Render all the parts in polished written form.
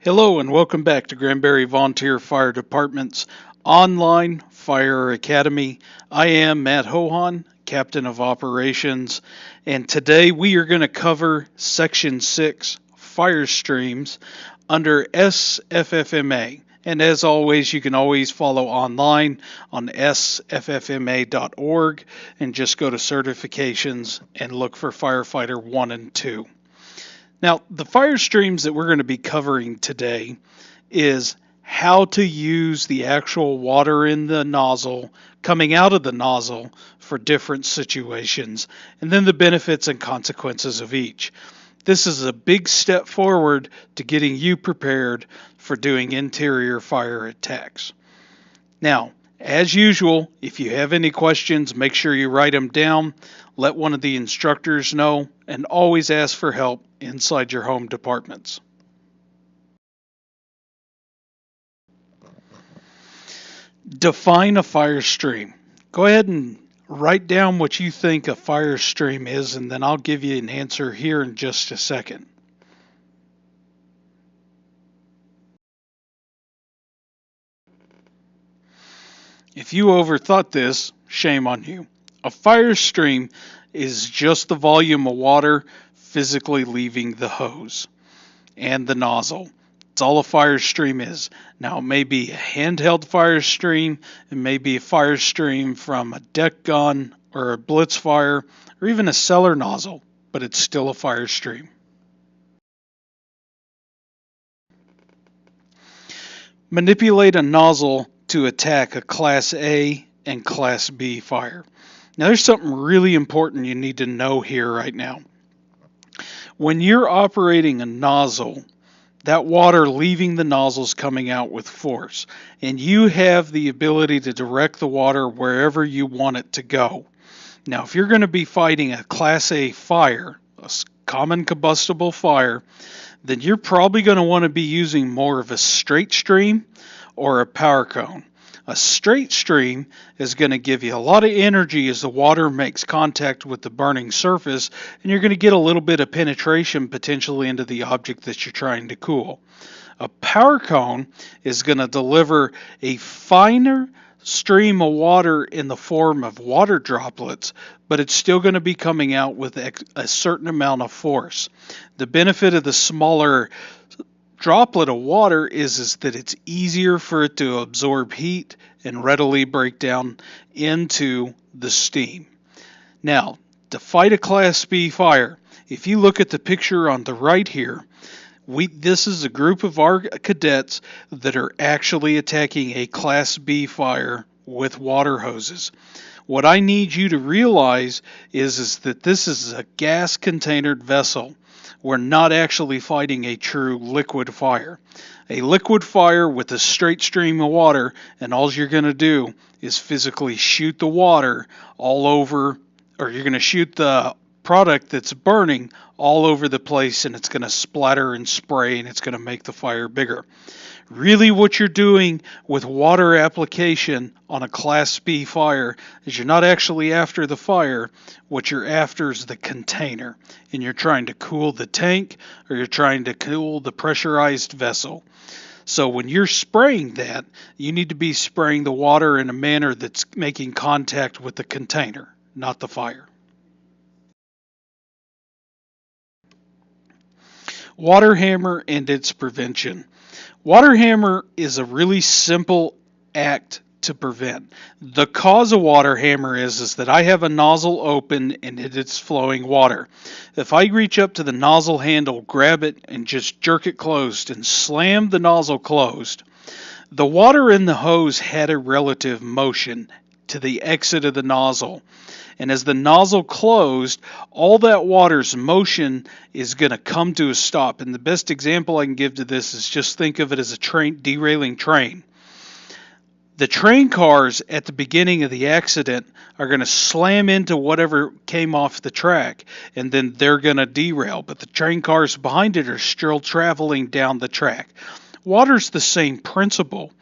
Hello and welcome back to Granbury Volunteer Fire Department's online fire academy. I am Matt Hohan, Captain of Operations, and today we are going to cover Section 6 fire streams under SFFMA. And as always, you can always follow online on sffma.org and just go to certifications and look for firefighter 1 and 2. Now, the fire streams that we're going to be covering today is how to use the actual water in the nozzle, coming out of the nozzle for different situations, and then the benefits and consequences of each. This is a big step forward to getting you prepared for doing interior fire attacks. Now, as usual, if you have any questions, make sure you write them down, let one of the instructors know, and always ask for help inside your home departments. Define a fire stream. Go ahead and write down what you think a fire stream is, and then I'll give you an answer here in just a second. If you overthought this, shame on you. A fire stream is just the volume of water physically leaving the hose and the nozzle. That's all a fire stream is. Now, it may be a handheld fire stream, it may be a fire stream from a deck gun or a blitz fire, or even a cellar nozzle, but it's still a fire stream. Manipulate a nozzle to attack a Class A and Class B fire. Now, there's something really important you need to know here right now. When you're operating a nozzle, that water leaving the nozzle is coming out with force, and you have the ability to direct the water wherever you want it to go. Now, if you're going to be fighting a Class A fire, a common combustible fire, then you're probably going to want to be using more of a straight stream or a power cone. A straight stream is going to give you a lot of energy as the water makes contact with the burning surface, and you're going to get a little bit of penetration potentially into the object that you're trying to cool. A power cone is going to deliver a finer stream of water in the form of water droplets, but it's still going to be coming out with a certain amount of force. The benefit of the smaller droplet of water is that it's easier for it to absorb heat and readily break down into the steam. Now, to fight a Class B fire, if you look at the picture on the right here, this is a group of our cadets that are actually attacking a Class B fire with water hoses. What I need you to realize is that this is a gas containered vessel. We're not actually fighting a true liquid fire. A liquid fire with a straight stream of water, and all you're going to do is physically shoot the water all over, or you're going to shoot the product that's burning all over the place, and it's going to splatter and spray, and it's going to make the fire bigger. Really, what you're doing with water application on a Class B fire is you're not actually after the fire. What you're after is the container, and you're trying to cool the tank or you're trying to cool the pressurized vessel. So when you're spraying that, you need to be spraying the water in a manner that's making contact with the container, not the fire. Water hammer and its prevention. Water hammer is a really simple act to prevent. The cause of water hammer is that I have a nozzle open and it's flowing water. If I reach up to the nozzle handle, grab it, and just jerk it closed and slam the nozzle closed, the water in the hose had a relative motion to the exit of the nozzle. And as the nozzle closed, all that water's motion is going to come to a stop. And the best example I can give to this is just think of it as a derailing train. The train cars at the beginning of the accident are going to slam into whatever came off the track, and then they're going to derail. But the train cars behind it are still traveling down the track. Water's the same principle.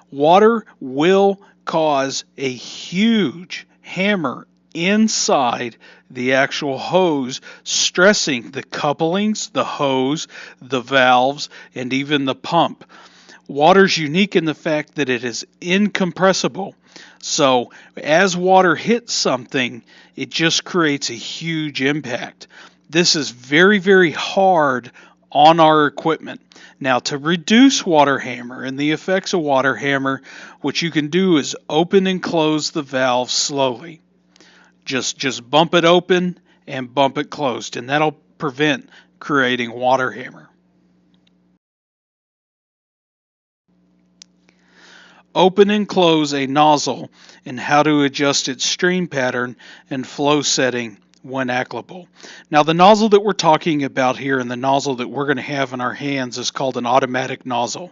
Water will cause a huge hammer inside the actual hose, stressing the couplings, the hose, the valves, and even the pump. Water's unique in the fact that it is incompressible. So as water hits something, it just creates a huge impact. This is very, very hard on our equipment. Now, to reduce water hammer and the effects of water hammer, what you can do is open and close the valve slowly. Just bump it open and bump it closed, and that'll prevent creating water hammer. Open and close a nozzle and how to adjust its stream pattern and flow setting when applicable. Now, the nozzle that we're talking about here and the nozzle that we're going to have in our hands is called an automatic nozzle.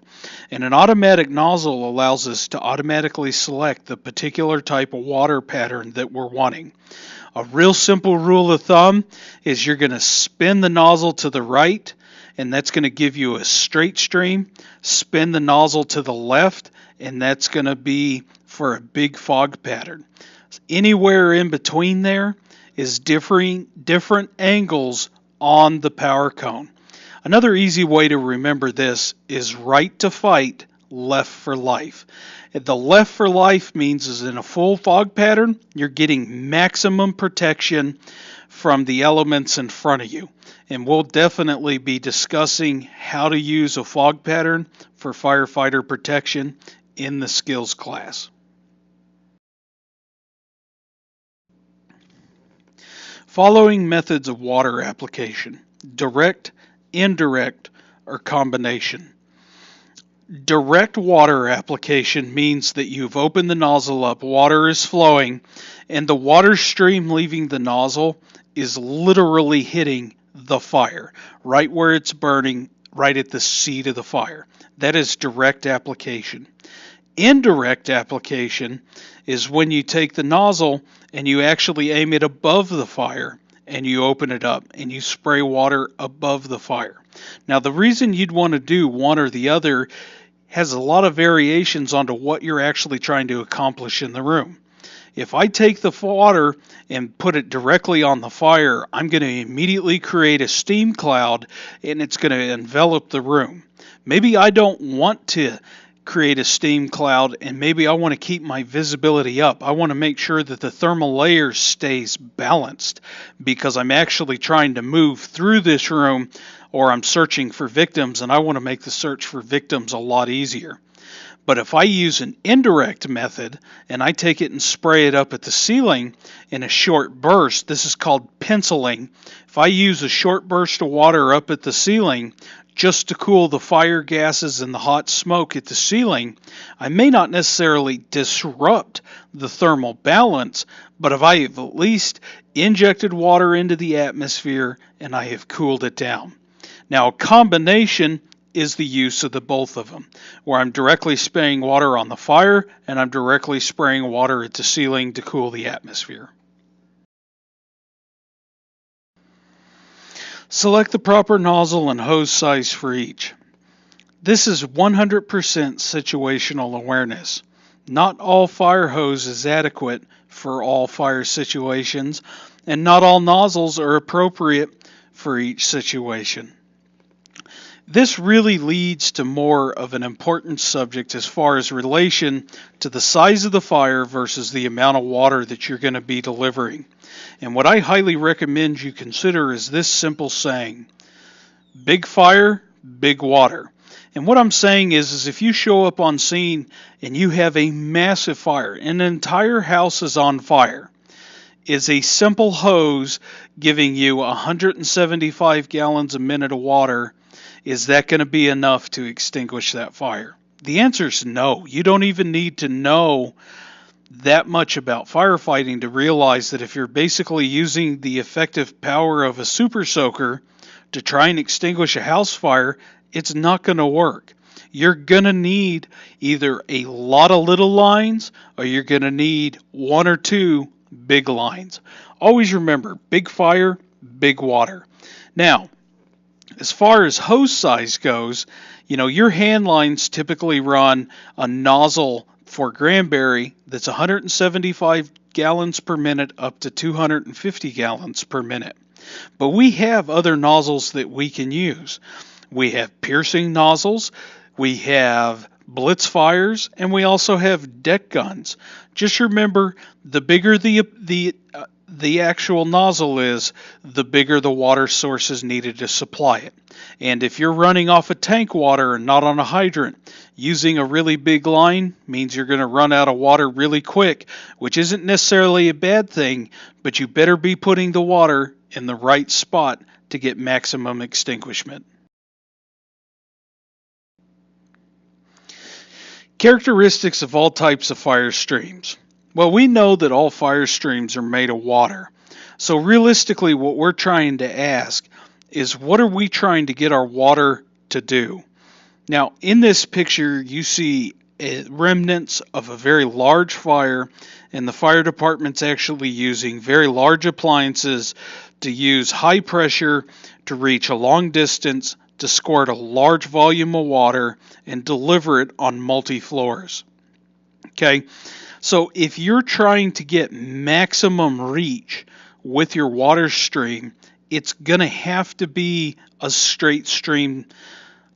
And an automatic nozzle allows us to automatically select the particular type of water pattern that we're wanting. A real simple rule of thumb is you're going to spin the nozzle to the right, and that's going to give you a straight stream. Spin the nozzle to the left, and that's going to be for a big fog pattern. Anywhere in between there is different angles on the power cone. Another easy way to remember this is right to fight, left for life. The left for life means is in a full fog pattern, you're getting maximum protection from the elements in front of you. And we'll definitely be discussing how to use a fog pattern for firefighter protection in the skills class. Following methods of water application: direct, indirect, or combination. Direct water application means that you've opened the nozzle up, water is flowing, and the water stream leaving the nozzle is literally hitting the fire, right where it's burning, right at the seat of the fire. That is direct application. Indirect application is when you take the nozzle and you actually aim it above the fire and you open it up and you spray water above the fire. Now, the reason you'd want to do one or the other has a lot of variations onto what you're actually trying to accomplish in the room. If I take the water and put it directly on the fire, I'm going to immediately create a steam cloud and it's going to envelop the room. Maybe I don't want to create a steam cloud, and maybe I want to keep my visibility up. I want to make sure that the thermal layer stays balanced because I'm actually trying to move through this room, or I'm searching for victims, and I want to make the search for victims a lot easier. But if I use an indirect method and I take it and spray it up at the ceiling in a short burst, this is called penciling. If I use a short burst of water up at the ceiling just to cool the fire gases and the hot smoke at the ceiling, I may not necessarily disrupt the thermal balance, but if I have at least injected water into the atmosphere and I have cooled it down. Now, a combination is the use of the both of them, where I'm directly spraying water on the fire and I'm directly spraying water at the ceiling to cool the atmosphere. Select the proper nozzle and hose size for each. This is 100% situational awareness. Not all fire hose is adequate for all fire situations, and not all nozzles are appropriate for each situation. This really leads to more of an important subject as far as relation to the size of the fire versus the amount of water that you're going to be delivering. And what I highly recommend you consider is this simple saying: big fire, big water. And what I'm saying is if you show up on scene and you have a massive fire, an entire house is on fire, is a simple hose giving you 175 gallons a minute of water, is that going to be enough to extinguish that fire? The answer is no. You don't even need to know that much about firefighting to realize that if you're basically using the effective power of a super soaker to try and extinguish a house fire, it's not going to work. You're going to need either a lot of little lines or you're going to need one or two big lines. Always remember, big fire, big water. Now, as far as hose size goes, your hand lines typically run a nozzle for Granbury that's 175 gallons per minute up to 250 gallons per minute. But we have other nozzles that we can use. We have piercing nozzles, we have blitz fires, and we also have deck guns. Just remember, the bigger the actual nozzle is, the bigger the water source is needed to supply it. And if you're running off of tank water and not on a hydrant, using a really big line means you're going to run out of water really quick, which isn't necessarily a bad thing, but you better be putting the water in the right spot to get maximum extinguishment. Characteristics of all types of fire streams. Well, we know that all fire streams are made of water. So realistically, what we're trying to ask is, what are we trying to get our water to do? Now, in this picture, you see remnants of a very large fire, and the fire department's actually using very large appliances to use high pressure to reach a long distance, to squirt a large volume of water and deliver it on multi-floors. Okay, so if you're trying to get maximum reach with your water stream, it's going to have to be a straight stream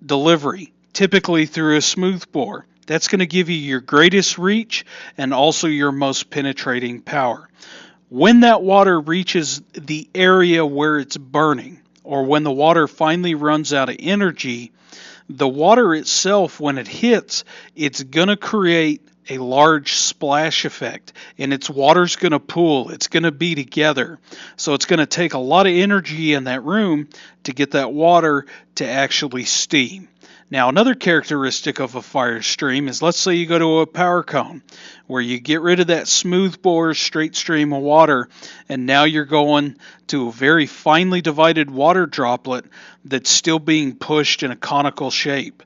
delivery, typically through a smooth bore. That's going to give you your greatest reach and also your most penetrating power. When that water reaches the area where it's burning, or when the water finally runs out of energy, the water itself, when it hits, it's going to create a large splash effect, and its water's going to pool. It's going to be together. So it's going to take a lot of energy in that room to get that water to actually steam. Now, another characteristic of a fire stream is, let's say you go to a power cone where you get rid of that smooth bore straight stream of water, and now you're going to a very finely divided water droplet that's still being pushed in a conical shape.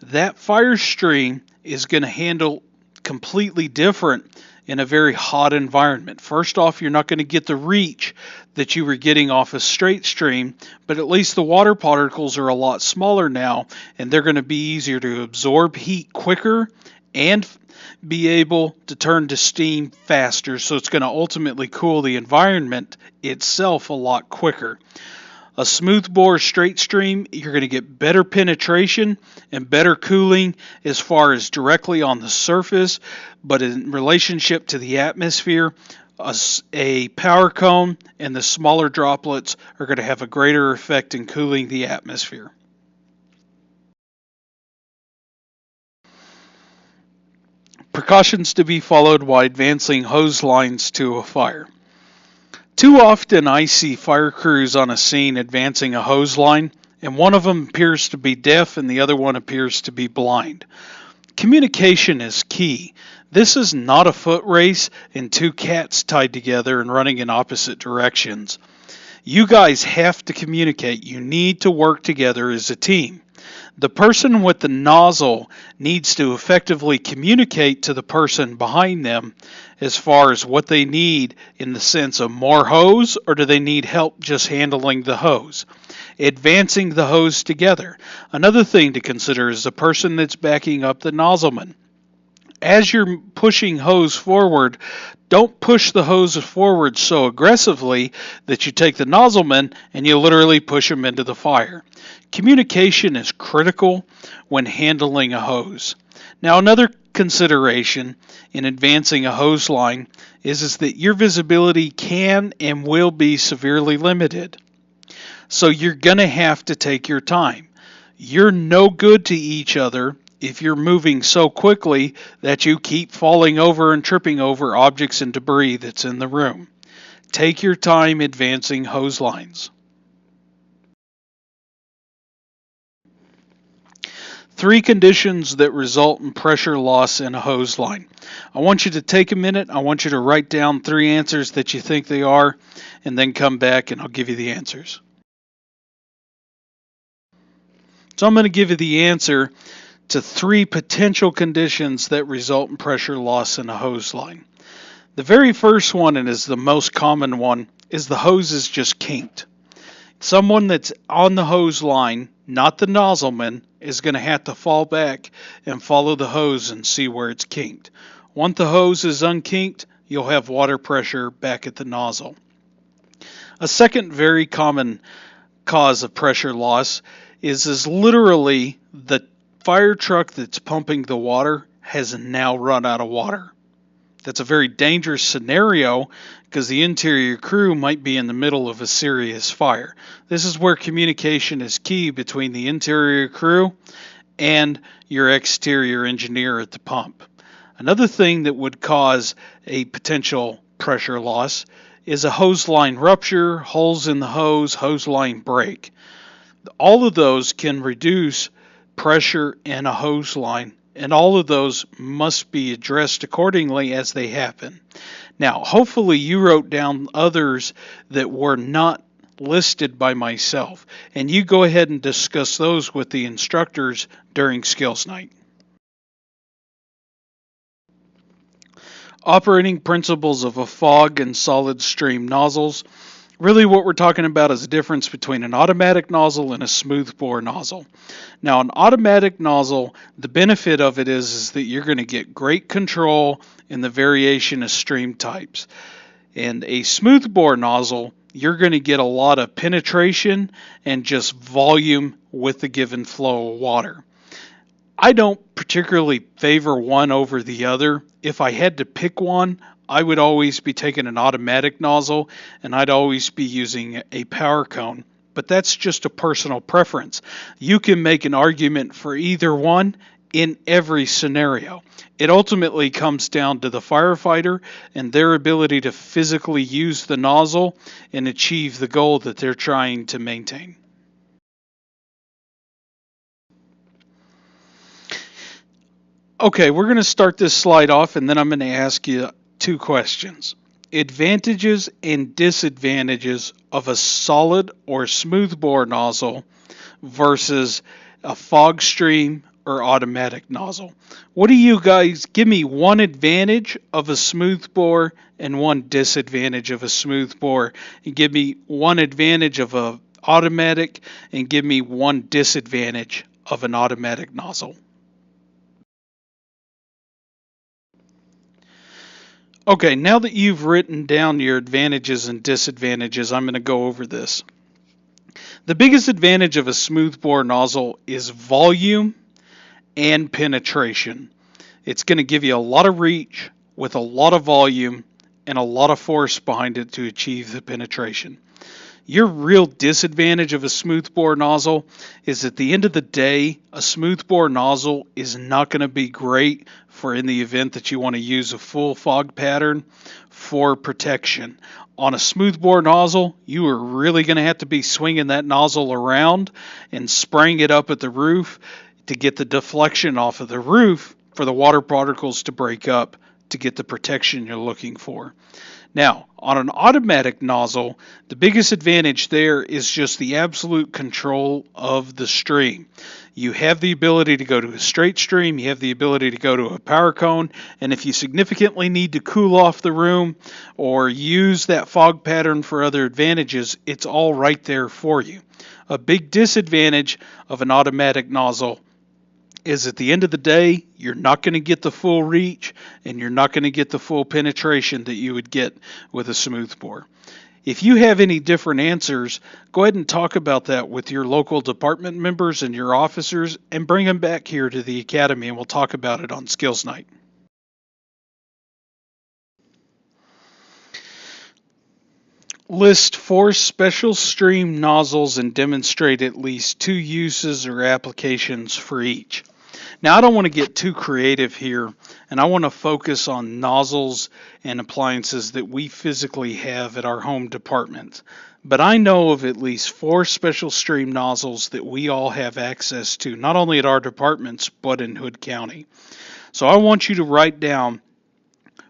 That fire stream is going to handle completely different in a very hot environment. First off, you're not going to get the reach that you were getting off a straight stream, but at least the water particles are a lot smaller now, and they're going to be easier to absorb heat quicker and be able to turn to steam faster, so it's going to ultimately cool the environment itself a lot quicker. A smooth bore straight stream, you're going to get better penetration and better cooling as far as directly on the surface, but in relationship to the atmosphere, a power cone and the smaller droplets are going to have a greater effect in cooling the atmosphere. Precautions to be followed while advancing hose lines to a fire. Too often I see fire crews on a scene advancing a hose line, and one of them appears to be deaf and the other one appears to be blind. Communication is key. This is not a foot race and two cats tied together and running in opposite directions. You guys have to communicate. You need to work together as a team. The person with the nozzle needs to effectively communicate to the person behind them as far as what they need, in the sense of more hose, or do they need help just handling the hose. Advancing the hose together. Another thing to consider is the person that's backing up the nozzleman. As you're pushing hose forward, don't push the hose forward so aggressively that you take the nozzleman and you literally push him into the fire. Communication is critical when handling a hose. Now, another consideration in advancing a hose line is that your visibility can and will be severely limited. So you're going to have to take your time. You're no good to each other if you're moving so quickly that you keep falling over and tripping over objects and debris that's in the room. Take your time advancing hose lines. 3 conditions that result in pressure loss in a hose line. I want you to take a minute. I want you to write down 3 answers that you think they are, and then come back and I'll give you the answers. So I'm going to give you the answer to 3 potential conditions that result in pressure loss in a hose line. The very first one, and is the most common one, is the hose is just kinked. Someone that's on the hose line, not the nozzleman, is going to have to fall back and follow the hose and see where it's kinked. Once the hose is unkinked, you'll have water pressure back at the nozzle. A second very common cause of pressure loss is literally the fire truck that's pumping the water has now run out of water. That's a very dangerous scenario because the interior crew might be in the middle of a serious fire. This is where communication is key between the interior crew and your exterior engineer at the pump. Another thing that would cause a potential pressure loss is a hose line rupture, holes in the hose line break. All of those can reduce pressure in a hose line, and all of those must be addressed accordingly as they happen. Now, hopefully you wrote down others that were not listed by myself, and you go ahead and discuss those with the instructors during skills night. Operating principles of a fog and solid stream nozzles. Really what we're talking about is the difference between an automatic nozzle and a smooth bore nozzle. Now an automatic nozzle, the benefit of it is that you're going to get great control in the variation of stream types. And a smooth bore nozzle, you're going to get a lot of penetration and just volume with the given flow of water. I don't particularly favor one over the other. If I had to pick one, I would always be taking an automatic nozzle and I'd always be using a power cone. But that's just a personal preference. You can make an argument for either one in every scenario. It ultimately comes down to the firefighter and their ability to physically use the nozzle and achieve the goal that they're trying to maintain. Okay, we're going to start this slide off and then I'm going to ask you two questions. Advantages and disadvantages of a solid or smooth bore nozzle versus a fog stream or automatic nozzle. What do you guys, give me one advantage of a smooth bore and one disadvantage of a smooth bore, and give me one advantage of a automatic and give me one disadvantage of an automatic nozzle. Okay, now that you've written down your advantages and disadvantages, I'm going to go over this. The biggest advantage of a smooth bore nozzle is volume and penetration. It's going to give you a lot of reach with a lot of volume and a lot of force behind it to achieve the penetration. Your real disadvantage of a smooth bore nozzle is at the end of the day, a smooth bore nozzle is not going to be great for in the event that you want to use a full fog pattern for protection. On a smooth bore nozzle, you are really going to have to be swinging that nozzle around and spraying it up at the roof to get the deflection off of the roof for the water particles to break up to get the protection you're looking for. Now, on an automatic nozzle, the biggest advantage there is just the absolute control of the stream. You have the ability to go to a straight stream, you have the ability to go to a power cone, and if you significantly need to cool off the room or use that fog pattern for other advantages, it's all right there for you. A big disadvantage of an automatic nozzle is at the end of the day, you're not going to get the full reach and you're not going to get the full penetration that you would get with a smooth bore. If you have any different answers, go ahead and talk about that with your local department members and your officers and bring them back here to the academy and we'll talk about it on skills night. List 4 special stream nozzles and demonstrate at least 2 uses or applications for each. Now I don't want to get too creative here, and I want to focus on nozzles and appliances that we physically have at our home department. But I know of at least 4 special stream nozzles that we all have access to, not only at our departments, but in Hood County. So I want you to write down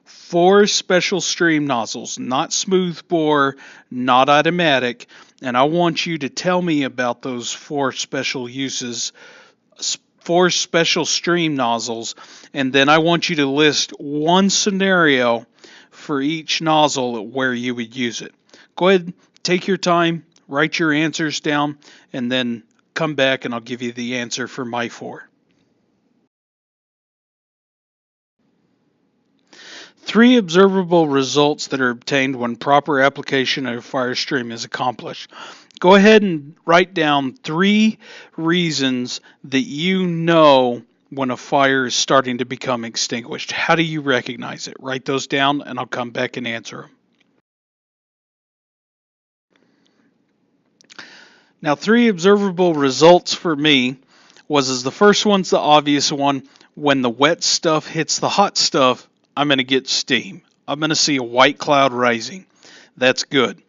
4 special stream nozzles, not smooth bore, not automatic, and I want you to tell me about those 4 special uses, 4 special stream nozzles, and then I want you to list one scenario for each nozzle where you would use it. Go ahead, take your time, write your answers down, and then come back and I'll give you the answer for my 4. 3 observable results that are obtained when proper application of FirStream is accomplished. Go ahead and write down 3 reasons that you know when a fire is starting to become extinguished. How do you recognize it? Write those down and I'll come back and answer them. Now, 3 observable results for me was the first one's the obvious one. When the wet stuff hits the hot stuff, I'm going to get steam. I'm going to see a white cloud rising. That's good.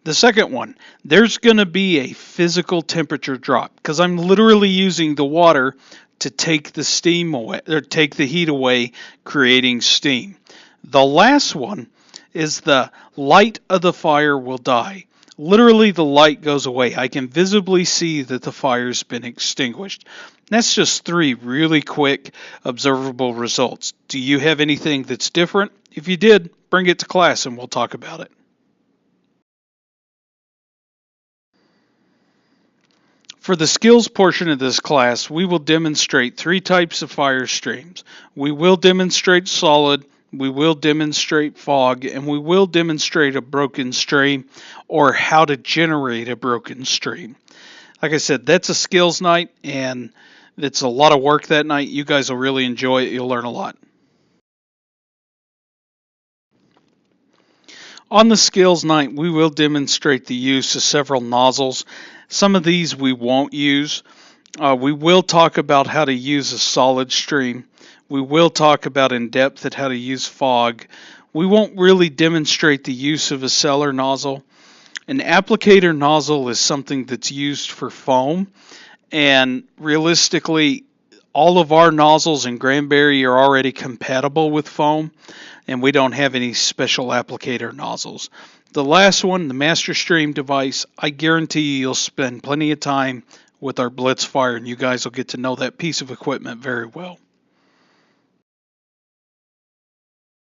The second one, there's going to be a physical temperature drop because I'm literally using the water to take the steam away or take the heat away, creating steam. The last one is the light of the fire will die. Literally, the light goes away. I can visibly see that the fire's been extinguished. That's just 3 really quick observable results. Do you have anything that's different? If you did, bring it to class and we'll talk about it. For the skills portion of this class, we will demonstrate 3 types of fire streams. We will demonstrate solid, we will demonstrate fog, and we will demonstrate a broken stream or how to generate a broken stream. Like I said, that's a skills night and it's a lot of work that night. You guys will really enjoy it. You'll learn a lot. On the skills night, we will demonstrate the use of several nozzles. Some of these we won't use. We will talk about how to use a solid stream. We will talk about in depth at how to use fog. We won't really demonstrate the use of a cellar nozzle. An applicator nozzle is something that's used for foam, and realistically, all of our nozzles in Granbury are already compatible with foam, and we don't have any special applicator nozzles. The last one, the master stream device, I guarantee you'll spend plenty of time with our Blitz Fire, and you guys will get to know that piece of equipment very well.